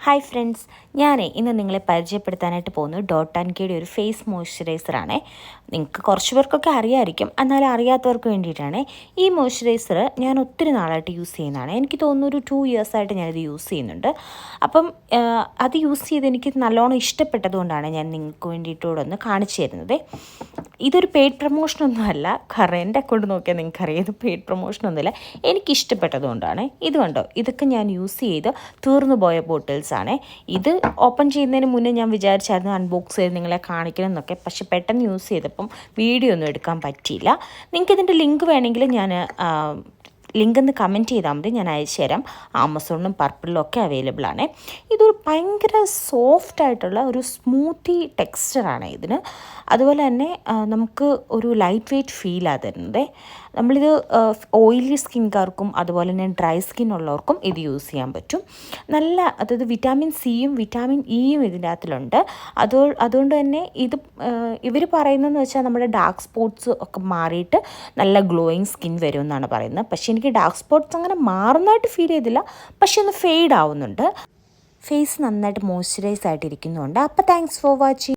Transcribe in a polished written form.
Hi friends, ഇന്ന് നിങ്ങളെ പരിചയപ്പെടുത്താനായിട്ട് പോകുന്നത് ഡോട്ട് ആൻഡ് കെയുടെ ഒരു ഫേസ് മോയ്സ്ചറൈസറാണ്. നിങ്ങൾക്ക് കുറച്ച് പേർക്കൊക്കെ അറിയാമായിരിക്കും, എന്നാലും അറിയാത്തവർക്ക് വേണ്ടിയിട്ടാണ്. ഈ മോയ്സ്ചറൈസർ ഞാൻ ഒത്തിരി നാളായിട്ട് യൂസ് ചെയ്യുന്നതാണ്. എനിക്ക് തോന്നുന്നു ഒരു 2 ഇയേഴ്സായിട്ട് ഞാനിത് യൂസ് ചെയ്യുന്നുണ്ട്. അപ്പം അത് യൂസ് ചെയ്ത് എനിക്ക് നല്ലോണം ഇഷ്ടപ്പെട്ടതുകൊണ്ടാണ് ഞാൻ നിങ്ങൾക്ക് വേണ്ടിയിട്ടൂടെ ഒന്ന് കാണിച്ചു തരുന്നത്. ഇതൊരു പെയ്ഡ് പ്രൊമോഷനൊന്നും അല്ല, കാരണം എൻ്റെ അക്കൗണ്ട് നോക്കിയാൽ നിങ്ങൾക്കറിയാം ഇത് പെയ്ഡ് പ്രൊമോഷനൊന്നുമില്ല. എനിക്കിഷ്ടപ്പെട്ടതുകൊണ്ടാണ്. ഇത് കണ്ടോ, ഇതൊക്കെ ഞാൻ യൂസ് ചെയ്ത് തീർന്നു പോയ ബോട്ടിൽസ് ആണ്. ഇത് ഓപ്പൺ ചെയ്യുന്നതിന് മുന്നേ ഞാൻ വിചാരിച്ചായിരുന്നു അൺബോക്സ് ചെയ്ത് നിങ്ങളെ കാണിക്കണം എന്നൊക്കെ, പക്ഷെ പെട്ടെന്ന് യൂസ് ചെയ്തപ്പം വീഡിയോ ഒന്നും എടുക്കാൻ പറ്റിയില്ല. നിങ്ങൾക്ക് ഇതിൻ്റെ ലിങ്ക് വേണമെങ്കിൽ ഞാൻ ലിങ്ക് ഒന്ന് കമൻറ്റ് ചെയ്താൽ മതി, ഞാൻ അയച്ചു തരാം. ആമസോണിലും പർപ്പിളിലും ഒക്കെ അവൈലബിൾ ആണ്. ഇതൊരു ഭയങ്കര സോഫ്റ്റായിട്ടുള്ള ഒരു സ്മൂത്തി ടെക്സ്ചറാണ് ഇതിന്. അതുപോലെ തന്നെ നമുക്ക് ഒരു ലൈറ്റ് വെയ്റ്റ് ഫീലാണ് തരുന്നത്. നമ്മളിത് ഓയിലി സ്കിൻകാർക്കും അതുപോലെ തന്നെ ഡ്രൈ സ്കിൻ ഉള്ളവർക്കും ഇത് യൂസ് ചെയ്യാൻ പറ്റും. അതായത് വിറ്റാമിൻ സിയും വിറ്റാമിൻ ഇയും ഇതിൻ്റെ അകത്തിലുണ്ട്. അതുകൊണ്ട് തന്നെ ഇത് ഇവർ പറയുന്നതെന്ന് വെച്ചാൽ നമ്മുടെ ഡാർക്ക് സ്പോട്ട്സ് ഒക്കെ മാറിയിട്ട് നല്ല ഗ്ലോയിങ് സ്കിൻ വരും എന്നാണ് പറയുന്നത്. പക്ഷേ എനിക്ക് ഡാർക്ക് സ്പോട്ട്സ് അങ്ങനെ മാറുന്നതായിട്ട് ഫീൽ ചെയ്തില്ല, പക്ഷെ ഒന്ന് ഫെയ്ഡ് ആവുന്നുണ്ട്. ഫേസ് നന്നായിട്ട് മോയ്സ്ചറൈസ് ആയിട്ടിരിക്കുന്നുണ്ട്. അപ്പോൾ താങ്ക്സ് ഫോർ വാച്ചിങ്.